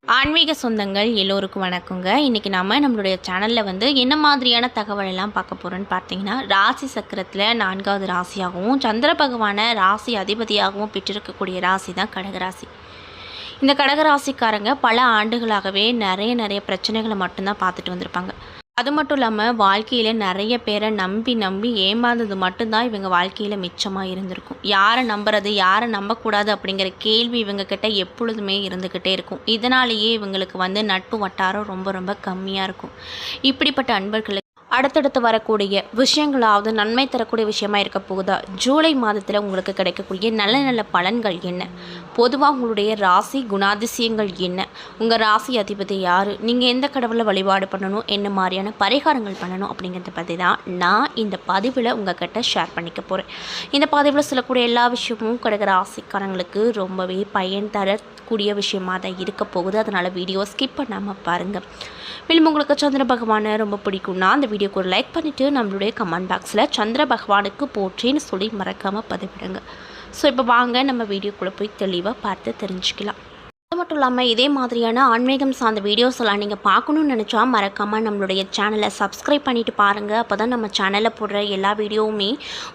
ஆன்மீக சொந்தங்கள் எல்லோருக்கும் வணக்கங்க. இன்றைக்கி நம்மளுடைய சேனலில் என்ன மாதிரியான தகவல் எல்லாம் பார்க்க போகிறோன்னு பார்த்தீங்கன்னா, ராசி சக்கரத்தில் 4வது ராசியாகவும் சந்திர பகவானை ராசி அதிபதியாகவும் பெற்றிருக்கக்கூடிய ராசி தான் கடகராசி. இந்த கடகராசிக்காரங்க பல ஆண்டுகளாகவே நிறைய பிரச்சனைகளை மட்டும்தான் பார்த்துட்டு வந்திருப்பாங்க. அது மட்டும் இல்லாமல் வாழ்க்கையில் நிறைய பேரை நம்பி ஏமாந்தது மட்டும்தான் இவங்க வாழ்க்கையில் மிச்சமாக இருந்திருக்கும். யாரை நம்புறது, யாரை நம்பக்கூடாது அப்படிங்கிற கேள்வி இவங்கக்கிட்ட எப்பொழுதுமே இருந்துக்கிட்டே இருக்கும். இதனாலேயே இவங்களுக்கு நட்பு வட்டாரம் ரொம்ப கம்மியாக இருக்கும். இப்படிப்பட்ட அன்பர்களுக்கு அடுத்தடுத்து வரக்கூடிய விஷயங்களாவது நன்மை தரக்கூடிய விஷயமா இருக்க போகுதா? ஜூலை மாதத்தில் உங்களுக்கு கிடைக்கக்கூடிய நல்ல பலன்கள் என்ன? பொதுவாக உங்களுடைய ராசி குணாதிசயங்கள் என்ன? உங்கள் ராசி அதிபதி யார்? நீங்கள் எந்த கடவுளை வழிபாடு பண்ணணும், என்ன மாதிரியான பரிகாரங்கள் பண்ணணும் அப்படிங்கிறத பற்றி தான் நான் இந்த பதிவில் உங்கள்கிட்ட ஷேர் பண்ணிக்க போகிறேன். இந்த பதிவில் சொல்லக்கூடிய எல்லா விஷயமும் கடக ராசிக்காரங்களுக்கு ரொம்பவே பயன் தரக்கூடிய விஷயமாக தான் இருக்க போகுது. அதனால் வீடியோ ஸ்கிப் பண்ணாமல் பாருங்கள். மேலும் உங்களுக்கு சந்திர பகவானை ரொம்ப பிடிக்கும்னா அந்த வீடியோக்கு ஒரு லைக் பண்ணிவிட்டு நம்மளுடைய கமெண்ட் பாக்ஸில் சந்திர பகவானுக்கு போற்றின்னு சொல்லி மறக்காமல் பதிவிடுங்க. ஸோ இப்போ வாங்க நம்ம வீடியோக்குள்ளே போய் தெளிவாக பார்த்து தெரிஞ்சுக்கலாம். அது மட்டும் இல்லாமல் இதே மாதிரியான ஆன்மீகம் சார்ந்த வீடியோஸ் எல்லாம் நீங்கள் பார்க்கணுன்னு நினச்சா மறக்காமல் நம்மளுடைய சேனலை சப்ஸ்கிரைப் பண்ணிவிட்டு பாருங்கள். அப்போ தான் நம்ம சேனலில் போடுற எல்லா வீடியோவுமே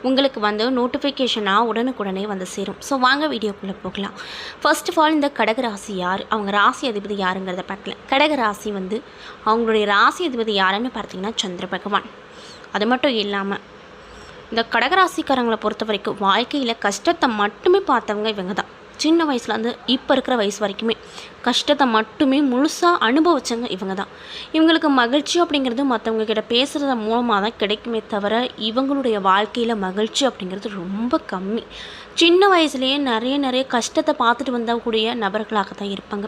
உங்களுக்கு நோட்டிஃபிகேஷனாக உடனுக்குடனே சேரும். ஸோ வாங்க வீடியோக்குள்ளே போகலாம். ஃபர்ஸ்ட் ஆஃப் ஆல் இந்த கடகராசி யார், அவங்க ராசி அதிபதி யாருங்கிறத பார்க்கலாம். கடகராசி அவங்களுடைய ராசி அதிபதி யாருன்னு பார்த்தீங்கன்னா சந்திர பகவான். அது மட்டும் இல்லாமல் இந்த கடகராசிக்காரங்களை பொறுத்த வரைக்கும் வாழ்க்கையில் கஷ்டத்தை மட்டுமே பார்த்தவங்க இவங்க தான். சின்ன வயசுலேருந்து இப்போ இருக்கிற வயசு வரைக்குமே கஷ்டத்தை மட்டுமே முழுசாக அனுபவிச்சவங்க இவங்க தான். இவங்களுக்கு மகிழ்ச்சி அப்படிங்கிறது மற்றவங்க கிட்ட பேசுகிறது மூலமாக தான் கிடைக்குமே தவிர இவங்களுடைய வாழ்க்கையில் மகிழ்ச்சி அப்படிங்கிறது ரொம்ப கம்மி. சின்ன வயசுலேயே நிறைய கஷ்டத்தை பார்த்துட்டு வந்தக்கூடிய நபர்களாக தான் இருப்பாங்க.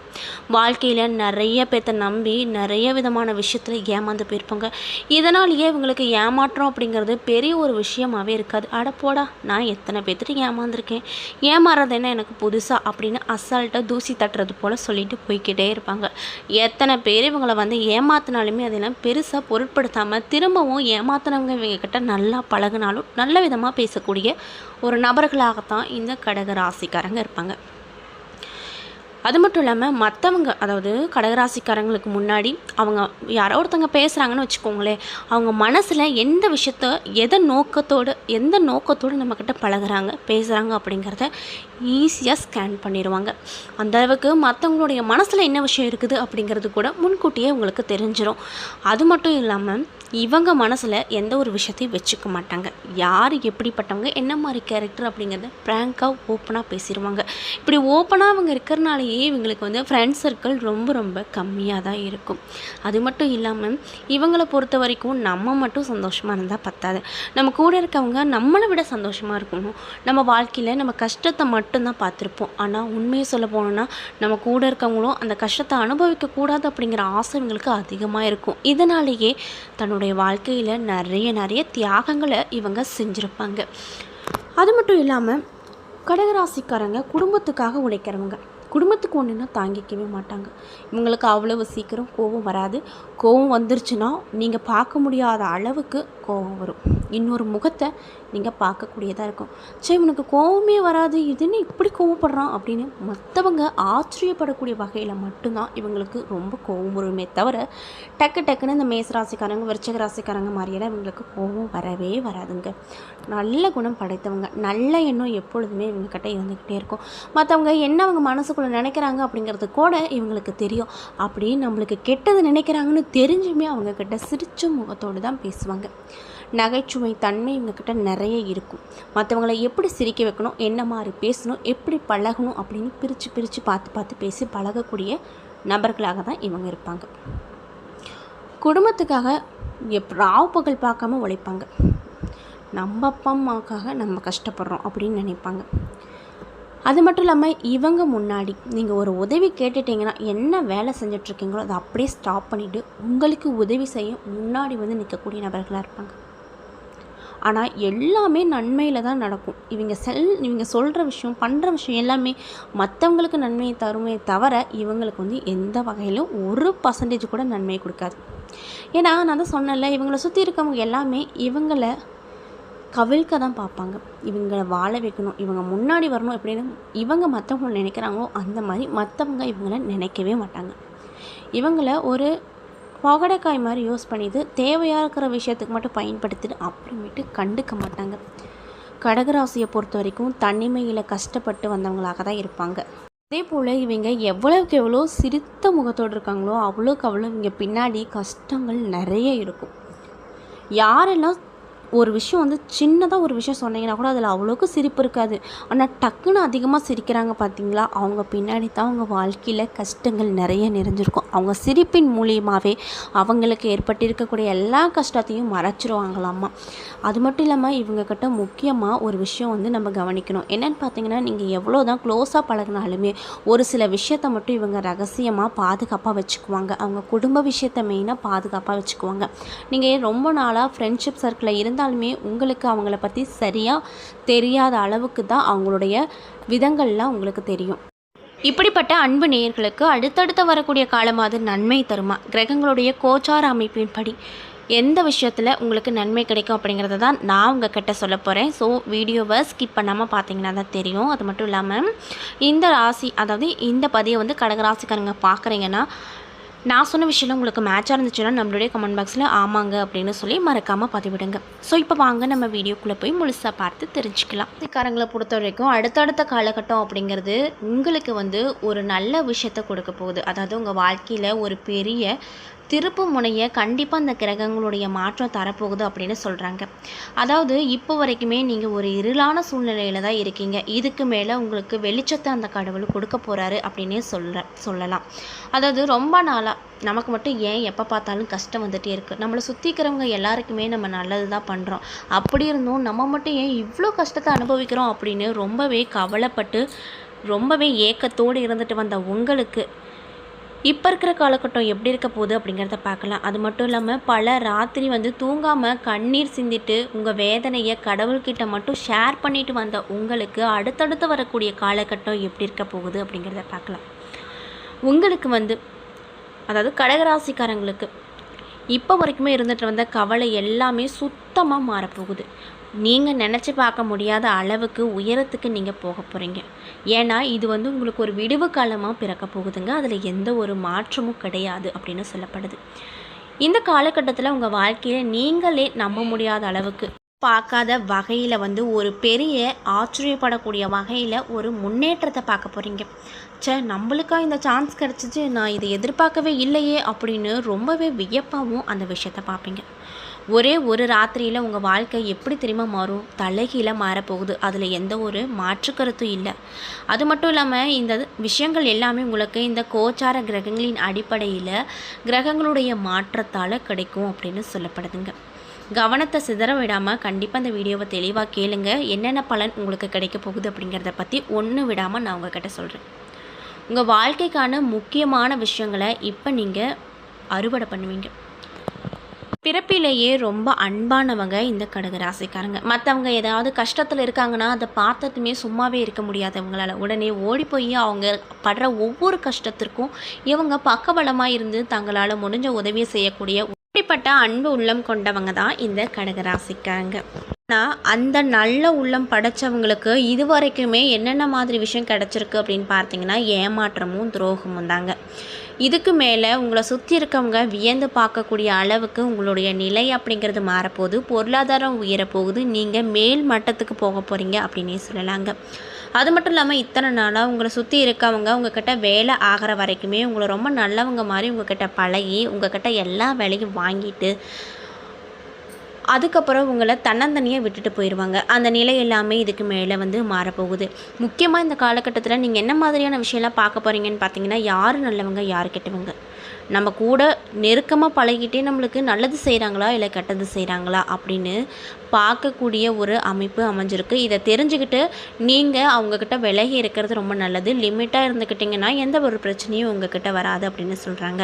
வாழ்க்கையில் நிறைய பேர்த்த நம்பி நிறைய விதமான விஷயத்தில் ஏமாந்து போயிருப்பாங்க. இதனாலேயே இவங்களுக்கு ஏமாற்றம் அப்படிங்கிறது பெரிய ஒரு விஷயமாகவே இருக்காது. அடப்போடா, நான் எத்தனை பேர்த்துட்டு ஏமாந்துருக்கேன், ஏமாறுறது என்ன எனக்கு புதுசாக அப்படின்னு அசால்ட்டாக தூசி தட்டுறது போல் சொல்லிட்டு போய்கிட்டே இருப்பாங்க. எத்தனை பேர் இவங்களை ஏமாத்தினாலுமே அதெல்லாம் பெருசாக பொருட்படுத்தாமல் திரும்பவும் ஏமாத்தினவங்க இவங்க கிட்ட நல்லா பழகினாலும் நல்ல விதமாக பேசக்கூடிய ஒரு நபர்களாகத்தான் இந்த கடக ராசிக்காரங்க இருப்பாங்க. அது மட்டும் இல்லாமல் மற்றவங்க, அதாவது கடகராசிக்காரங்களுக்கு முன்னாடி அவங்க யாரோ ஒருத்தவங்க பேசுகிறாங்கன்னு வச்சுக்கோங்களேன், அவங்க மனசில் எந்த விஷயத்த எந்த நோக்கத்தோடு நம்மக்கிட்ட பழகுறாங்க பேசுகிறாங்க அப்படிங்கிறத ஈஸியாக ஸ்கேன் பண்ணிடுவாங்க. அந்த அளவுக்கு மற்றவங்களுடைய மனசில் என்ன விஷயம் இருக்குது அப்படிங்கிறது கூட முன்கூட்டியே உங்களுக்கு தெரிஞ்சிடும். அது மட்டும் இல்லாமல் இவங்க மனசில் எந்த ஒரு விஷயத்தையும் வச்சுக்க மாட்டாங்க. யார் எப்படிப்பட்டவங்க, என்ன மாதிரி கேரக்டர் அப்படிங்கிறத ப்ராங்காக ஓப்பனாக பேசிடுவாங்க. இப்படி ஓப்பனாக அவங்க இருக்கிறனாலேயே இவங்களுக்கு ஃப்ரெண்ட்ஸ் சர்க்கிள் ரொம்ப கம்மியாக தான் இருக்கும். அது மட்டும் இல்லாமல் இவங்களை பொறுத்த வரைக்கும் நம்ம மட்டும் சந்தோஷமாக இருந்தால் பத்தாது, நம்ம கூட இருக்கவங்க நம்மளை விட சந்தோஷமாக இருக்கணும். நம்ம வாழ்க்கையில் நம்ம கஷ்டத்தை மட்டும்தான் பார்த்துருப்போம். ஆனால் உண்மையை சொல்ல போனோன்னா நம்ம கூட இருக்கவங்களும் அந்த கஷ்டத்தை அனுபவிக்கக்கூடாது அப்படிங்கிற ஆசை இவங்களுக்கு அதிகமாக இருக்கும். இதனாலேயே தன்னுடைய வாழ்க்கையில் நிறைய தியாகங்களை இவங்க செஞ்சுருப்பாங்க. அது மட்டும் இல்லாமல் கடகராசிக்காரங்க குடும்பத்துக்காக உழைக்கிறவங்க. குடும்பத்துக்கு ஒன்றுனா தாங்கிக்கவே மாட்டாங்க. இவங்களுக்கு அவ்வளவு சீக்கிரம் கோபம் வராது. கோபம் வந்துருச்சுன்னா நீங்கள் பார்க்க முடியாத அளவுக்கு கோபம் வரும். இன்னொரு முகத்தை நீங்கள் பார்க்கக்கூடியதாக இருக்கும். சரி, இவனுக்கு கோபமே வராது, இதுன்னு இப்படி கோபப்படுறான் அப்படின்னு மற்றவங்க ஆச்சரியப்படக்கூடிய வகையில் மட்டும்தான் இவங்களுக்கு ரொம்ப கோபம் வருமே தவிர டக்குன்னு இந்த மேசராசிக்காரங்க விருச்சிக ராசிக்காரங்க மாதிரியெல்லாம் இவங்களுக்கு கோபம் வரவே வராதுங்க. நல்ல குணம் படைத்தவங்க, நல்ல எண்ணம் எப்பொழுதுமே இவங்கக்கிட்ட இருந்துக்கிட்டே இருக்கும். மற்றவங்க என்ன அவங்க மனசுக்குள்ளே நினைக்கிறாங்க அப்படிங்கிறது கூட இவங்களுக்கு தெரியும். அப்படி நம்மளுக்கு கெட்டது நினைக்கிறாங்கன்னு தெரிஞ்சுமே அவங்கக்கிட்ட சிரிச்ச முகத்தோடு தான் பேசுவாங்க. நகைச்சுவை தன்மை இவங்கக்கிட்ட நிறைய இருக்கும். மற்றவங்களை எப்படி சிரிக்க வைக்கணும், என்ன மாதிரி பேசணும், எப்படி பழகணும் அப்படின்னு பிரித்து பார்த்து பேசி பழகக்கூடிய நபர்களாக தான் இவங்க இருப்பாங்க. குடும்பத்துக்காக ராவு பகல் பார்க்காம உழைப்பாங்க. நம்ம அப்பா அம்மாவுக்காக நம்ம கஷ்டப்படுறோம் அப்படின்னு நினைப்பாங்க. அது மட்டும் இல்லாமல் இவங்க முன்னாடி நீங்கள் ஒரு உதவி கேட்டுட்டிங்கன்னா என்ன வேலை செஞ்சிட்ருக்கீங்களோ அதை அப்படியே ஸ்டாப் பண்ணிவிட்டு உங்களுக்கு உதவி செய்ய முன்னாடி நிற்கக்கூடிய நபர்களாக இருப்பாங்க. ஆனால் எல்லாமே நன்மையில் தான் நடக்கும். இவங்க சொல்கிற விஷயம், பண்ணுற விஷயம் எல்லாமே மற்றவங்களுக்கு நன்மையை தருமே தவிர இவங்களுக்கு எந்த வகையிலும் 1% கூட நன்மையை கொடுக்காது. ஏன்னா நான் தான் சொன்னேன்ல, இவங்களை சுற்றி இருக்கவங்க எல்லாமே இவங்களை கவிழ்க்க தான் பார்ப்பாங்க. இவங்கள வாழ வைக்கணும், இவங்க முன்னாடி வரணும் எப்படின்னு இவங்க மற்றவங்க நினைக்கிறாங்களோ அந்த மாதிரி மற்றவங்க இவங்கள நினைக்கவே மாட்டாங்க. இவங்கள ஒரு பகடைக்காய் மாதிரி யூஸ் பண்ணிட்டு தேவையாக இருக்கிற விஷயத்துக்கு மட்டும் பயன்படுத்திட்டு அப்புறமேட்டு கண்டுக்க மாட்டாங்க. கடகராசியை பொறுத்த வரைக்கும் தனிமையில் கஷ்டப்பட்டு வந்தவங்களாக தான் இருப்பாங்க. அதே போல் இவங்க எவ்வளோக்கு எவ்வளோ சிரித்த முகத்தோடு இருக்காங்களோ அவ்வளோக்கு அவ்வளோ இவங்க பின்னாடி கஷ்டங்கள் நிறைய இருக்கும். யாரெல்லாம் ஒரு விஷயம் வந்து சின்னதாக ஒரு விஷயம் சொன்னீங்கன்னா கூட அதில் அவ்வளோக்கு சிரிப்பு இருக்காது, ஆனால் டக்குன்னு அதிகமாக சிரிக்கிறாங்க பார்த்தீங்களா, அவங்க பின்னாடி தான் அவங்க வாழ்க்கையில் கஷ்டங்கள் நிறைய நிறைஞ்சிருக்கும். அவங்க சிரிப்பின் மூலியமாகவே அவங்களுக்கு ஏற்பட்டிருக்கக்கூடிய எல்லா கஷ்டத்தையும் மறைச்சிருவாங்களாம்மா. அது மட்டும் இல்லாமல் இவங்கக்கிட்ட முக்கியமாக ஒரு விஷயம் வந்து நம்ம கவனிக்கணும். என்னென்னு பார்த்தீங்கன்னா, நீங்கள் எவ்வளோ தான் க்ளோஸாக பழகினாலுமே ஒரு சில விஷயத்தை மட்டும் இவங்க ரகசியமாக பாதுகாப்பாக வச்சுக்குவாங்க. அவங்க குடும்ப விஷயத்தை மெயினாக பாதுகாப்பாக வச்சுக்குவாங்க. நீங்கள் ரொம்ப நாளாக ஃப்ரெண்ட்ஷிப் சர்க்கிளில் இருந்தாலுமே உங்களுக்கு அவங்கள பற்றி சரியாக தெரியாத அளவுக்கு தான் அவங்களுடைய விதங்கள்லாம் உங்களுக்கு தெரியும். இப்படிப்பட்ட அன்பு நேயர்களுக்கு அடுத்தடுத்து வரக்கூடிய காலமாவது நன்மை தருமா, கிரகங்களுடைய கோச்சார அமைப்பின்படி எந்த விஷயத்தில் உங்களுக்கு நன்மை கிடைக்கும் அப்படிங்கிறத தான் நான் உங்ககிட்ட சொல்ல போகிறேன். ஸோ வீடியோவை ஸ்கிப் பண்ணாமல் பார்த்தீங்கன்னா தான் தெரியும். அது மட்டும் இல்லாமல் இந்த ராசி, அதாவது இந்த பதிவை வந்து கடகராசிக்காரங்க பார்க்குறீங்கன்னா, நான் சொன்ன விஷயம் உங்களுக்கு மேட்சாக இருந்துச்சுன்னா நம்மளுடைய கமெண்ட் பாக்ஸில் ஆமாங்க அப்படின்னு சொல்லி மறக்காமல் பதிவிடுங்க. ஸோ இப்போ வாங்க நம்ம வீடியோக்குள்ளே போய் முழுசாக பார்த்து தெரிஞ்சுக்கலாம். ராசிக்காரங்களை பொறுத்த வரைக்கும் அடுத்தடுத்த காலகட்டம் அப்படிங்கிறது உங்களுக்கு வந்து ஒரு நல்ல விஷயத்தை கொடுக்க போகுது. அதாவது உங்கள் வாழ்க்கையில் ஒரு பெரிய திருப்பு முனையை கண்டிப்பாக அந்த கிரகங்களுடைய மாற்றம் தரப்போகுது அப்படின்னு சொல்கிறாங்க. அதாவது இப்போ வரைக்குமே நீங்கள் ஒரு இருளான சூழ்நிலையில் தான் இருக்கீங்க. இதுக்கு மேலே உங்களுக்கு வெளிச்சத்தை அந்த கடவுள் கொடுக்க போகிறாரு அப்படின்னே சொல்லலாம். அதாவது ரொம்ப நாளாக நமக்கு மட்டும் ஏன் எப்போ பார்த்தாலும் கஷ்டம் வந்துகிட்டே இருக்குது, நம்மளை சுற்றிக்கிறவங்க எல்லாருக்குமே நம்ம நல்லது தான் பண்ணுறோம், அப்படி இருந்தும் நம்ம மட்டும் ஏன் இவ்வளோ கஷ்டத்தை அனுபவிக்கிறோம் அப்படின்னு ரொம்பவே கவலைப்பட்டு ரொம்பவே ஏக்கத்தோடு இருந்துட்டு வந்த உங்களுக்கு இப்போ இருக்கிற காலகட்டம் எப்படி இருக்க போகுது அப்படிங்கிறத பார்க்கலாம். அது மட்டும் இல்லாமல் பல ராத்திரி வந்து தூங்காமல் கண்ணீர் சிந்திட்டு உங்கள் வேதனையை கடவுள்கிட்ட மட்டும் ஷேர் பண்ணிட்டு வந்த உங்களுக்கு அடுத்தடுத்து வரக்கூடிய காலகட்டம் எப்படி இருக்க போகுது அப்படிங்கிறத பார்க்கலாம். உங்களுக்கு வந்து அதாவது கடகராசிக்காரங்களுக்கு இப்போ வரைக்குமே இருந்துட்டு வந்த கவலை எல்லாமே சுத்தமாக மாறப்போகுது. நீங்கள் நினச்சி பார்க்க முடியாத அளவுக்கு உயரத்துக்கு நீங்கள் போக போகிறீங்க. ஏன்னா இது வந்து உங்களுக்கு ஒரு விடுவு காலமாக பிறக்க போகுதுங்க. அதில் எந்த ஒரு மாற்றமும் கிடையாது அப்படின்னு சொல்லப்படுது. இந்த காலகட்டத்தில் உங்கள் வாழ்க்கையில் நீங்களே நம்ப முடியாத அளவுக்கு பார்க்காத வகையில் வந்து ஒரு பெரிய ஆச்சரியப்படக்கூடிய வகையில் ஒரு முன்னேற்றத்தை பார்க்க போகிறீங்க. நம்மளுக்கா இந்த சான்ஸ் கிடச்சிச்சு, நான் இதை எதிர்பார்க்கவே இல்லையே அப்படின்னு ரொம்பவே வியப்பாகவும் அந்த விஷயத்தை பார்ப்பீங்க. ஒரே ஒரு ராத்திரியில் உங்கள் வாழ்க்கை எப்படி தெரியுமா மாறும், தலைகீழாக மாறப்போகுது. அதில் எந்த ஒரு மாற்று கருத்தும் இல்லை. அது மட்டும் இல்லாமல் இந்த விஷயங்கள் எல்லாமே உங்களுக்கு இந்த கோச்சார கிரகங்களின் அடிப்படையில் கிரகங்களுடைய மாற்றத்தால் கிடைக்கும் அப்படின்னு சொல்லப்படுதுங்க. கவனத்தை சிதற விடாமல் கண்டிப்பாக இந்த வீடியோவை தெளிவாக கேளுங்க. என்னென்ன பலன் உங்களுக்கு கிடைக்க போகுது அப்படிங்கிறத பற்றி ஒன்று விடாமல் நான் உங்கள்கிட்ட சொல்கிறேன். உங்கள் வாழ்க்கைக்கான முக்கியமான விஷயங்களை இப்போ நீங்கள் அறுவடை பண்ணுவீங்க. பிறப்பிலேயே ரொம்ப அன்பானவங்க இந்த கடகராசிக்காரங்க. மற்றவங்க ஏதாவது கஷ்டத்தில் இருக்காங்கன்னா அதை பார்த்ததுமே சும்மாவே இருக்க முடியாதவங்களால் உடனே ஓடி போய் அவங்க படுற ஒவ்வொரு கஷ்டத்திற்கும் இவங்க பக்கபலமாக இருந்து தங்களால் முடிஞ்ச உதவியை செய்யக்கூடிய இப்படிப்பட்ட அன்பு உள்ளம் கொண்டவங்க தான் இந்த கடகராசிக்காரங்க. ஆனால் அந்த நல்ல உள்ளம் படைச்சவங்களுக்கு இது வரைக்குமே என்னென்ன மாதிரி விஷயம் கிடச்சிருக்கு அப்படின்னு பார்த்தீங்கன்னா ஏமாற்றமும் துரோகமும் தாங்க. இதுக்கு மேலே உங்களை சுற்றி இருக்கவங்க வியந்து பார்க்கக்கூடிய அளவுக்கு உங்களுடைய நிலை அப்படிங்கிறது மாறப்போகுது, பொருளாதாரம் உயரப்போகுது, நீங்கள் மேல் மட்டத்துக்கு போக போகிறீங்க அப்படின்னே சொல்லலாங்க. அது மட்டும் இல்லாமல் இத்தனை நாளாக உங்களை சுற்றி இருக்கவங்க உங்கள்கிட்ட வேலை ஆகிற வரைக்குமே உங்களை ரொம்ப நல்லவங்க மாதிரி உங்கள்கிட்ட பழகி உங்கள்கிட்ட எல்லா வேலையும் வாங்கிட்டு அதுக்கப்புறம் உங்களை தன்னந்தனியாக விட்டுட்டு போயிடுவாங்க. அந்த நிலை எல்லாமே இதுக்கு மேலே வந்து மாறப்போகுது. முக்கியமாக இந்த காலகட்டத்தில் நீங்கள் என்ன மாதிரியான விஷயம்லாம் பார்க்க போகிறீங்கன்னு பார்த்தீங்கன்னா, யார் நல்லவங்க யார் கெட்டவங்க, நம்ம கூட நெருக்கமாக பழகிட்டே நம்மளுக்கு நல்லது செய்கிறாங்களா இல்லை கெட்டது செய்கிறாங்களா அப்படின்னு பார்க்கக்கூடிய ஒரு அமைப்பு அமைஞ்சிருக்கு. இதை தெரிஞ்சுக்கிட்டு நீங்கள் அவங்கக்கிட்ட விலகி இருக்கிறது ரொம்ப நல்லது. லிமிட்டாக இருந்துக்கிட்டிங்கன்னா எந்த ஒரு பிரச்சனையும் உங்ககிட்ட வராது அப்படின்னு சொல்கிறாங்க.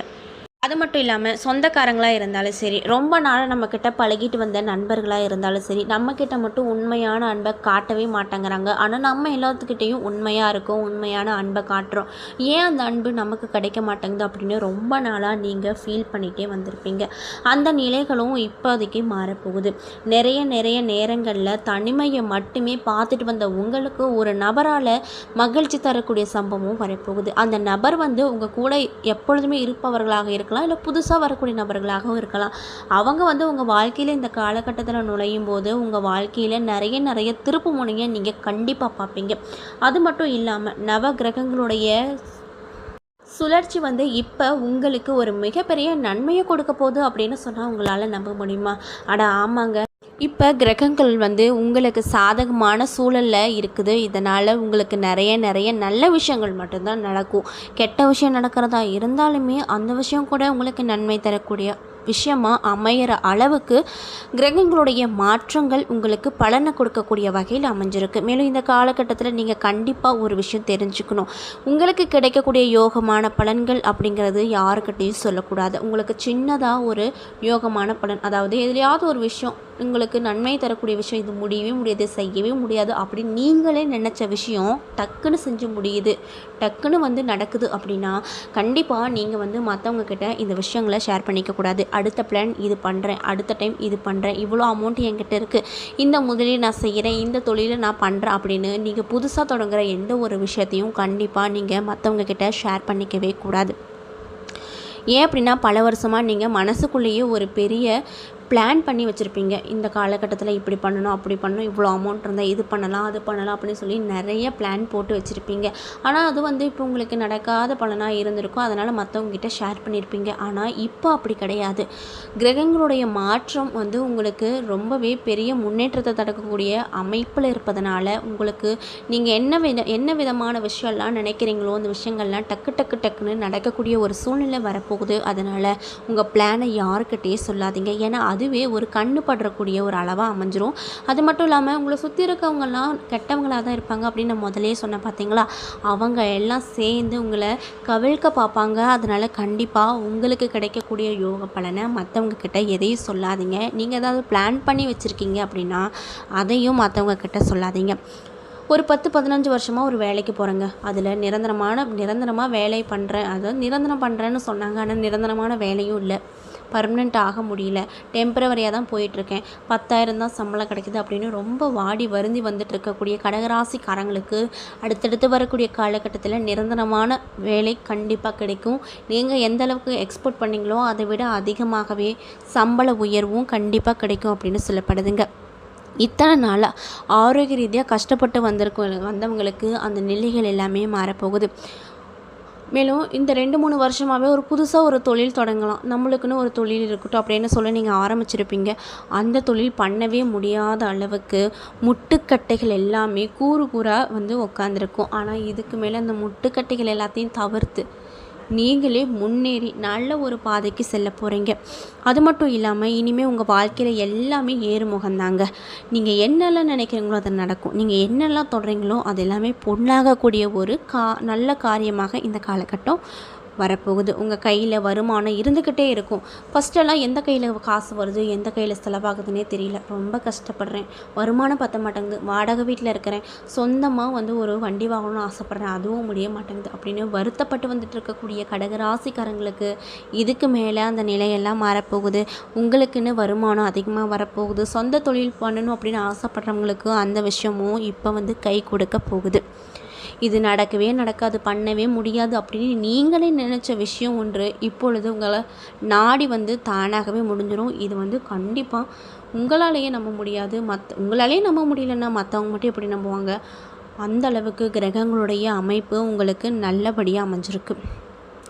அது மட்டும் இல்லாமல் சொந்தக்காரங்களாக இருந்தாலும் சரி, ரொம்ப நாளாக நம்மக்கிட்ட பழகிட்டு வந்த நண்பர்களாக இருந்தாலும் சரி, நம்மக்கிட்ட மட்டும் உண்மையான அன்பை காட்டவே மாட்டேங்கிறாங்க. ஆனால் நம்ம எல்லாத்துக்கிட்டேயும் உண்மையாக இருக்கோம், உண்மையான அன்பை காட்டுறோம். ஏன் அந்த அன்பு நமக்கு கிடைக்க மாட்டேங்குது அப்படின்னு ரொம்ப நாளாக நீங்கள் ஃபீல் பண்ணிகிட்டே வந்திருப்பீங்க. அந்த நிலைகளும் இப்போதைக்கு மாறப்போகுது. நிறைய நேரங்களில் தனிமையை மட்டுமே பார்த்துட்டு வந்த உங்களுக்கு ஒரு நபரால் மகிழ்ச்சி தரக்கூடிய சம்பவமும் வரப்போகுது. அந்த நபர் உங்கள் கூட எப்பொழுதுமே இருப்பவர்களாக இருக்கலாம், இல்லை புதுசாக வரக்கூடிய நபர்களாகவும் இருக்கலாம். அவங்க உங்கள் வாழ்க்கையில் இந்த காலகட்டத்தில் நுழையும் போது உங்கள் வாழ்க்கையில் நிறைய திருப்பு முனையை நீங்கள் கண்டிப்பாக பார்ப்பீங்க. அது மட்டும் இல்லாமல் நவ கிரகங்களுடைய சுழற்சி இப்போ உங்களுக்கு ஒரு மிகப்பெரிய நன்மையை கொடுக்க போகுது அப்படின்னு சொன்னால் உங்களால் நம்ப முடியுமா? அட ஆமாங்க, இப்போ கிரகங்கள் உங்களுக்கு சாதகமான சூழலில் இருக்குது. இதனால் உங்களுக்கு நிறைய நல்ல விஷயங்கள் மட்டும்தான் நடக்கும். கெட்ட விஷயம் நடக்கிறதா இருந்தாலுமே அந்த விஷயம் கூட உங்களுக்கு நன்மை தரக்கூடிய விஷயமாக அமையிற அளவுக்கு கிரகங்களுடைய மாற்றங்கள் உங்களுக்கு பலனை கொடுக்கக்கூடிய வகையில் அமைஞ்சிருக்கு. மேலும் இந்த காலகட்டத்தில் நீங்கள் கண்டிப்பாக ஒரு விஷயம் தெரிஞ்சுக்கணும். உங்களுக்கு கிடைக்கக்கூடிய யோகமான பலன்கள் அப்படிங்கிறது யாருக்கிட்டையும் சொல்லக்கூடாது. உங்களுக்கு சின்னதாக ஒரு யோகமான பலன், அதாவது எதுலையாவது ஒரு விஷயம் உங்களுக்கு நன்மை தரக்கூடிய விஷயம், இது முடியவே முடியாது, செய்யவே முடியாது அப்படின்னு நீங்களே நினச்ச விஷயம் டக்குன்னு செஞ்சு முடியுது, டக்குன்னு நடக்குது அப்படின்னா கண்டிப்பாக நீங்கள் மற்றவங்க கிட்ட இந்த விஷயங்களை ஷேர் பண்ணிக்கக்கூடாது. அடுத்த பிளான் இது பண்ணுறேன், அடுத்த டைம் இது பண்ணுறேன், இவ்வளோ அமௌண்ட் என்கிட்ட இருக்குது, இந்த முதலீடு நான் செய்கிறேன், இந்த தொழிலை நான் பண்ணுறேன் அப்படின்னு நீங்கள் புதுசாக தொடங்குகிற எந்த ஒரு விஷயத்தையும் கண்டிப்பாக நீங்கள் மற்றவங்க கிட்ட ஷேர் பண்ணிக்கவே கூடாது. ஏன் அப்படின்னா பல வருஷமாக நீங்கள் மனசுக்குள்ளேயே ஒரு பெரிய பிளான் பண்ணி வச்சுருப்பீங்க. இந்த காலகட்டத்தில் இப்படி பண்ணணும், அப்படி பண்ணணும், இவ்வளோ அமௌண்ட் இருந்தால் இது பண்ணலாம், அது பண்ணலாம் அப்படின்னு சொல்லி நிறைய பிளான் போட்டு வச்சுருப்பீங்க. ஆனால் அது இப்போ உங்களுக்கு நடக்காத பலனாக இருந்திருக்கும். அதனால் மற்றவங்ககிட்ட ஷேர் பண்ணியிருப்பீங்க. ஆனால் இப்போ அப்படி கிடையாது. கிரகங்களுடைய மாற்றம் உங்களுக்கு ரொம்பவே பெரிய முன்னேற்றத்தை தடுக்கக்கூடிய அமைப்பில் இருப்பதனால உங்களுக்கு நீங்கள் என்ன விதமான விஷயம்லாம் நினைக்கிறீங்களோ அந்த விஷயங்கள்லாம் டக்குன்னு நடக்கக்கூடிய ஒரு சூழ்நிலை வரப்போகுது. அதனால் உங்கள் பிளானை யாருக்கிட்டே சொல்லாதீங்க. ஏன்னா அதுவே ஒரு கண்ணு படுறக்கூடிய ஒரு அளவாக அமைஞ்சிரும். அது மட்டும் இல்லாமல் உங்களை சுற்றி இருக்கவங்கெல்லாம் கெட்டவங்களாக தான் இருப்பாங்க அப்படின்னு நான் முதலே சொன்னேன் பார்த்தீங்களா, அவங்க எல்லாம் சேர்ந்து உங்களை கவிழ்க்க பார்ப்பாங்க. அதனால் கண்டிப்பாக உங்களுக்கு கிடைக்கக்கூடிய யோக பலனை மற்றவங்க கிட்ட எதையும் சொல்லாதீங்க. நீங்கள் ஏதாவது பிளான் பண்ணி வச்சுருக்கீங்க அப்படின்னா அதையும் மற்றவங்க கிட்ட சொல்லாதீங்க. ஒரு 10-15 வருஷமாக ஒரு வேலைக்கு போகிறேங்க, அதில் நிரந்தரமாக வேலை பண்ணுறேன், அதாவது நிரந்தரம் பண்ணுறேன்னு சொன்னாங்க. ஆனால் நிரந்தரமான வேலையும் இல்லை, பர்மனெண்ட் ஆக முடியல, டெம்பரவரியாக தான் போயிட்டுருக்கேன், 10,000 தான் சம்பளம் கிடைக்குது அப்படின்னு ரொம்ப வாடி வருந்தி வந்துட்டு இருக்கக்கூடிய கடகராசிக்காரங்களுக்கு அடுத்தடுத்து வரக்கூடிய காலகட்டத்தில் நிரந்தரமான வேலை கண்டிப்பாக கிடைக்கும். நீங்கள் எந்த அளவுக்கு எக்ஸ்போர்ட் பண்ணிங்களோ அதை விட அதிகமாகவே சம்பள உயர்வும் கண்டிப்பாக கிடைக்கும் அப்படின்னு சொல்லப்படுதுங்க. இத்தனை நாளாக ஆரோக்கிய ரீதியாக கஷ்டப்பட்டு வந்தவங்களுக்கு அந்த நிலைகள் எல்லாமே மாறப்போகுது. மேலும் இந்த 2-3 வருஷமாகவே ஒரு புதுசாக ஒரு தொழில் தொடங்கலாம், நம்மளுக்குன்னு ஒரு தொழில் இருக்கட்டும் அப்படின்னு சொல்லி நீங்கள் ஆரம்பிச்சிருப்பீங்க. அந்த தொழில் பண்ணவே முடியாத அளவுக்கு முட்டுக்கட்டைகள் எல்லாமே கூறாக உட்காந்துருக்கும். ஆனால் இதுக்கு மேலே அந்த முட்டுக்கட்டைகள் எல்லாத்தையும் தவிர்த்து நீங்களே முன்னேறி நல்ல ஒரு பாதைக்கு செல்ல போகிறீங்க. அது மட்டும் இல்லாமல் இனிமேல் உங்கள் வாழ்க்கையில் எல்லாமே ஏறுமுகந்தாங்க. நீங்கள் என்னெல்லாம் நினைக்கிறீங்களோ அது நடக்கும். நீங்கள் என்னெல்லாம் தொடறீங்களோ அது எல்லாமே பொண்ணாகக்கூடிய ஒரு நல்ல காரியமாக இந்த காலகட்டம் வரப்போகுது. உங்கள் கையில் வருமானம் இருந்துக்கிட்டே இருக்கும். ஃபஸ்ட்டெல்லாம் எந்த கையில் காசு வருது, எந்த கையில் செலவாகுதுன்னே தெரியல, ரொம்ப கஷ்டப்படுறேன், வருமானம் பற்ற மாட்டேங்குது, வாடகை வீட்டில் இருக்கிறேன், சொந்தமாக ஒரு வண்டி வாங்கணும்னு ஆசைப்பட்றேன், அதுவும் முடிய மாட்டேங்குது அப்படின்னு வருத்தப்பட்டு வந்துட்டு இருக்கக்கூடிய கடகராசிக்காரங்களுக்கு இதுக்கு மேலே அந்த நிலையெல்லாம் மாறப்போகுது. உங்களுக்குன்னு வருமானம் அதிகமாக வரப்போகுது. சொந்த தொழில் பண்ணணும் அப்படின்னு ஆசைப்படுறவங்களுக்கு அந்த விஷயமும் இப்போ கை கொடுக்க போகுது. இது நடக்கவே நடக்காது, பண்ணவே முடியாது அப்படின்னு நீங்களே நினச்ச விஷயம் ஒன்று இப்பொழுது உங்களை நாடி தானாகவே முடிஞ்சிடும். இது கண்டிப்பாக உங்களாலேயே நம்ப முடியாது. உங்களாலேயே நம்ப முடியலன்னா மற்றவங்க மட்டும் எப்படி நம்புவாங்க? அந்த அளவுக்கு கிரகங்களுடைய அமைப்பு உங்களுக்கு நல்லபடியாக அமைஞ்சிருக்கு.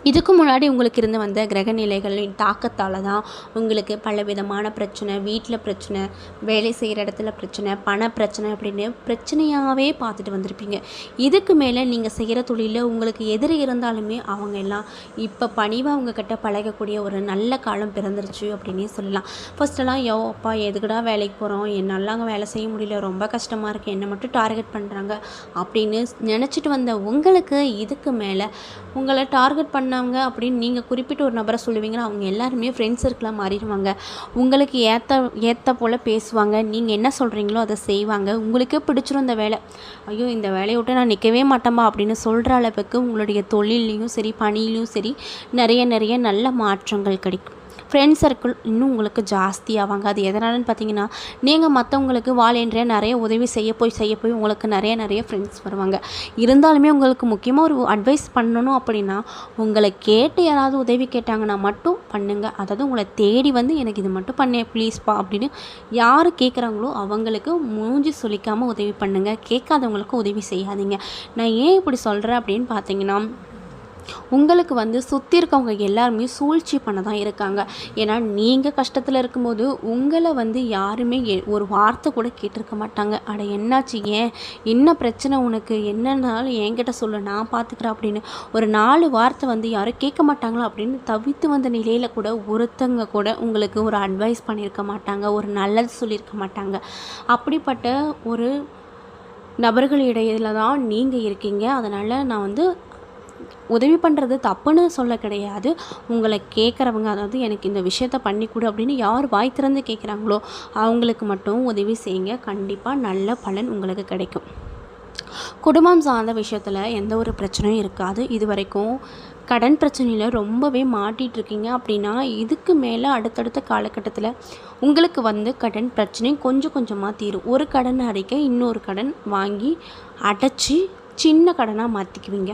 இதுக்கு முன்னாடி உங்களுக்கு இருந்து வந்த கிரக நிலைகளின் தாக்கத்தால் தான் உங்களுக்கு பலவிதமான பிரச்சனை, வீட்டில் பிரச்சனை, வேலை செய்கிற இடத்துல பிரச்சனை, பண பிரச்சனை அப்படின்னு பிரச்சனையாகவே பார்த்துட்டு வந்திருப்பீங்க. இதுக்கு மேலே நீங்கள் செய்கிற தொழிலில் உங்களுக்கு எதிரி இருந்தாலுமே அவங்க எல்லாம் இப்போ பணிவாக உங்ககிட்ட பழகக்கூடிய ஒரு நல்ல காலம் பிறந்துருச்சு அப்படின்னே சொல்லலாம். ஃபஸ்ட்டெல்லாம் அப்பா எதுக்குடா வேலைக்கு போகிறோம், என்னால் அங்கே வேலை செய்ய முடியல, ரொம்ப கஷ்டமாக இருக்குது, என்னை மட்டும் டார்கெட் பண்ணுறாங்க அப்படின்னு நினச்சிட்டு வந்த உங்களுக்கு இதுக்கு மேலே உங்களை டார்கெட் பண்ண பண்ணவங்க அப்படின்னு நீங்கள் குறிப்பிட்ட ஒரு நபரை சொல்லுவீங்கன்னா அவங்க எல்லாருமே ஃப்ரெண்ட்ஸ் சர்க்கிளாக மாறிடுவாங்க. உங்களுக்கு ஏற்ற போல் பேசுவாங்க. நீங்கள் என்ன சொல்கிறீங்களோ அதை செய்வாங்க. உங்களுக்கே பிடிச்சிரும் இந்த வேலை. ஐயோ இந்த வேலையை விட்டு நான் நிற்கவே மாட்டேன்பா அப்படின்னு சொல்கிற அளவுக்கு உங்களுடைய தொழிலையும் சரி பணியிலையும் சரி நிறைய நல்ல மாற்றங்கள் கிடைக்கும். ஃப்ரெண்ட்ஸ் சர்க்கிள் இன்னும் உங்களுக்கு ஜாஸ்தியாவாங்க. அது எதனாலன்னு பார்த்தீங்கன்னா, நீங்கள் மற்றவங்களுக்கு வாலண்டியராக நிறைய உதவி செய்ய போய் உங்களுக்கு நிறைய ஃப்ரெண்ட்ஸ் வருவாங்க. இருந்தாலுமே உங்களுக்கு முக்கியமாக ஒரு அட்வைஸ் பண்ணணும் அப்படின்னா, உங்களை கேட்டு யாராவது உதவி கேட்டாங்கன்னா மட்டும் பண்ணுங்கள். அதாவது உங்களை தேடி வந்து எனக்கு இது மட்டும் பண்ணேன் ப்ளீஸ்ப்பா அப்படின்னு யார் கேட்குறாங்களோ அவங்களுக்கு மூஞ்சி சொல்லிக்காமல் உதவி பண்ணுங்கள். கேட்காதவங்களுக்கு உதவி செய்யாதீங்க. நான் ஏன் இப்படி சொல்கிறேன் அப்படின்னு பார்த்தீங்கன்னா, உங்களுக்கு வந்து சுற்றி இருக்கவங்க எல்லாருமே சூழ்ச்சி பண்ண தான் இருக்காங்க. ஏன்னா நீங்கள் கஷ்டத்தில் இருக்கும்போது உங்களை வந்து யாருமே ஒரு வார்த்தை கூட கேட்டிருக்க மாட்டாங்க. அட என்னாச்சு, ஏன் என்ன பிரச்சனை, உனக்கு என்னன்னாலும் என்கிட்ட சொல்லு, நான் பார்த்துக்கிறேன் அப்படின்னு ஒரு 4 வார்த்தை வந்து யாரும் கேட்க மாட்டாங்களா அப்படின்னு தவித்து வந்த நிலையில் கூட ஒருத்தங்க கூட உங்களுக்கு ஒரு அட்வைஸ் பண்ணியிருக்க மாட்டாங்க, ஒரு நல்லது சொல்லியிருக்க மாட்டாங்க. அப்படிப்பட்ட ஒரு நபர்கள் இடையில தான் நீங்கள் இருக்கீங்க. அதனால் நான் வந்து உதவி பண்ணுறது தப்புன்னு சொல்ல கிடையாது. உங்களை கேட்குறவங்க, அதாவது எனக்கு இந்த விஷயத்த பண்ணி கொடு அப்படின்னு யார் வாய் திறந்து கேட்குறாங்களோ அவங்களுக்கு மட்டும் உதவி செய்யுங்க. கண்டிப்பாக நல்ல பலன் உங்களுக்கு கிடைக்கும். குடும்பம் சார்ந்த விஷயத்தில் எந்த ஒரு பிரச்சனையும் இருக்காது. இது வரைக்கும் கடன் பிரச்சனையில் ரொம்பவே மாட்டிகிட்ருக்கீங்க அப்படின்னா, இதுக்கு மேலே அடுத்தடுத்த காலகட்டத்தில் உங்களுக்கு வந்து கடன் பிரச்சனை கொஞ்சம் கொஞ்சமாக தீரும். ஒரு கடன் அடைக்க இன்னொரு கடன் வாங்கி அடைச்சி சின்ன கடனாக மாற்றிக்குவீங்க.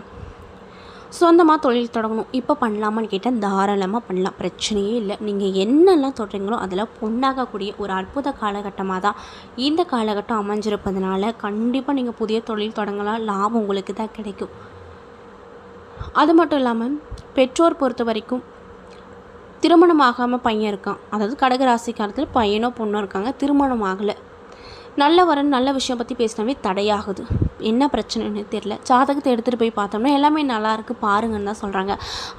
சொந்தமாக தொழில் தொடங்கணும் இப்போ பண்ணலாமான்னு கேட்டால் தாராளமாக பண்ணலாம், பிரச்சனையே இல்லை. நீங்கள் என்னெல்லாம் தொடங்குறீங்களோ அதில் பொண்ணாகக்கூடிய ஒரு அற்புத காலகட்டமாக தான் இந்த காலகட்டம் அமைஞ்சிருப்பதுனால கண்டிப்பாக நீங்கள் புதிய தொழில் தொடங்கலாம். லாபம் உங்களுக்கு தான் கிடைக்கும். அது மட்டும் இல்லாமல் பெற்றோர் பொறுத்த வரைக்கும் திருமணம் ஆகாமல் பையன் இருக்கான், அதாவது கடகராசிக்காரத்தில் பையனோ பொண்ணோ இருக்காங்க, திருமணம் ஆகலை, நல்ல வரன் நல்ல விஷயம் பற்றி பேசினாவே தடையாகுது. என்ன பிரச்சனைன்னு தெரில. ஜாதகத்தை எடுத்துகிட்டு போய் பார்த்தோம்னா எல்லாமே நல்லாயிருக்கு பாருங்கன்னு தான் சொல்கிறாங்க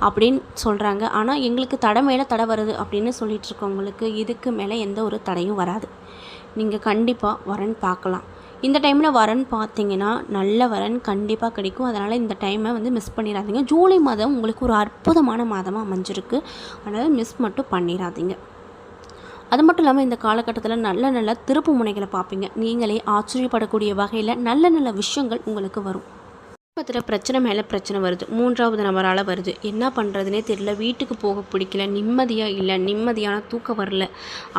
அப்படின்னு சொல்கிறாங்க. ஆனால் எங்களுக்கு தடை மேலே தடை வருது அப்படின்னு சொல்லிட்டு இருக்கவங்களுக்கு இதுக்கு மேலே எந்த ஒரு தடையும் வராது. நீங்கள் கண்டிப்பாக வரன் பார்க்கலாம். இந்த டைமில் வரன் பார்த்தீங்கன்னா நல்ல வரன் கண்டிப்பாக கிடைக்கும். அதனால் இந்த டைமை வந்து மிஸ் பண்ணிடாதீங்க. ஜூலை மாதம் உங்களுக்கு ஒரு அற்புதமான மாதமாக அமைஞ்சிருக்கு. அதனால் மிஸ் மட்டும் பண்ணிடாதீங்க. அது மட்டும் இல்லாமல் இந்த காலகட்டத்தில் நல்ல திருப்பு முனைகளை பார்ப்பீங்க. நீங்களே ஆச்சரியப்படக்கூடிய வகையில் நல்ல விஷயங்கள் உங்களுக்கு வரும். குடும்பத்தில் பிரச்சனை மேலே பிரச்சனை வருது, 3வது நபரால் வருது, என்ன பண்ணுறதுனே தெரியல, வீட்டுக்கு போக பிடிக்கல, நிம்மதியாக இல்லை, நிம்மதியான தூக்கம் வரல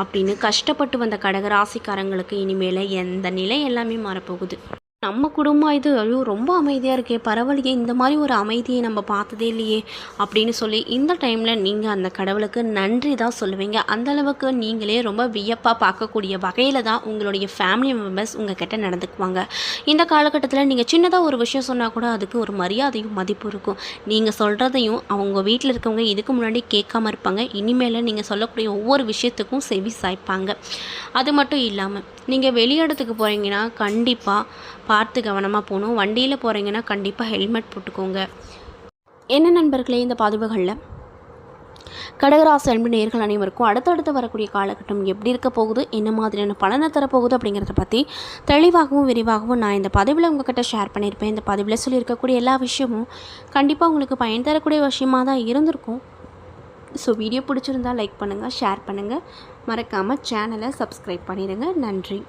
அப்படின்னு கஷ்டப்பட்டு வந்த கடகராசிக்காரங்களுக்கு இனிமேல் எந்த நிலை எல்லாமே மாறப்போகுது. நம்ம குடும்பம் இது, ஐயோ ரொம்ப அமைதியாக இருக்கே, பரவாயில்லையே, இந்த மாதிரி ஒரு அமைதியை நம்ம பார்த்ததே இல்லையே அப்படின்னு சொல்லி இந்த டைமில் நீங்கள் அந்த கடவுளுக்கு நன்றி தான் சொல்லுவீங்க. அந்தளவுக்கு நீங்களே ரொம்ப வியப்பாக பார்க்கக்கூடிய வகையில் தான் உங்களுடைய ஃபேமிலி மெம்பர்ஸ் உங்கள் கிட்ட நடந்துக்குவாங்க. இந்த காலகட்டத்தில் நீங்கள் சின்னதாக ஒரு விஷயம் சொன்னால் கூட அதுக்கு ஒரு மரியாதையும் மதிப்பு இருக்கும். நீங்கள் சொல்கிறதையும் அவங்க வீட்டில் இருக்கவங்க இதுக்கு முன்னாடி கேட்காம இருப்பாங்க. இனிமேல் நீங்கள் சொல்லக்கூடிய ஒவ்வொரு விஷயத்துக்கும் செவி சாய்ப்பாங்க. அது மட்டும் இல்லாமல் நீங்கள் வெளியிடத்துக்கு போகிறீங்கன்னா கண்டிப்பாக பார்த்து கவனமாக போகணும். வண்டியில் போகிறீங்கன்னா கண்டிப்பாக ஹெல்மெட் போட்டுக்கோங்க. என்ன நண்பர்களே, இந்த பதிவுகளில் கடகராசி அன்பு நேயர்கள் அனைவருக்கும் அடுத்தடுத்து வரக்கூடிய காலகட்டம் எப்படி இருக்க போகுது, என்ன மாதிரியான பலனை தரப்போகுது அப்படிங்கிறத பற்றி தெளிவாகவும் விரிவாகவும் நான் இந்த பதிவில் உங்கள்கிட்ட ஷேர் பண்ணியிருப்பேன். இந்த பதிவில் சொல்லியிருக்கக்கூடிய எல்லா விஷயமும் கண்டிப்பாக உங்களுக்கு பயன் தரக்கூடிய விஷயமாக தான் இருந்திருக்கும். ஸோ வீடியோ பிடிச்சிருந்தால் லைக் பண்ணுங்கள், ஷேர் பண்ணுங்கள், மறக்காமல் சேனலை சப்ஸ்கிரைப் பண்ணிடுங்க. நன்றி.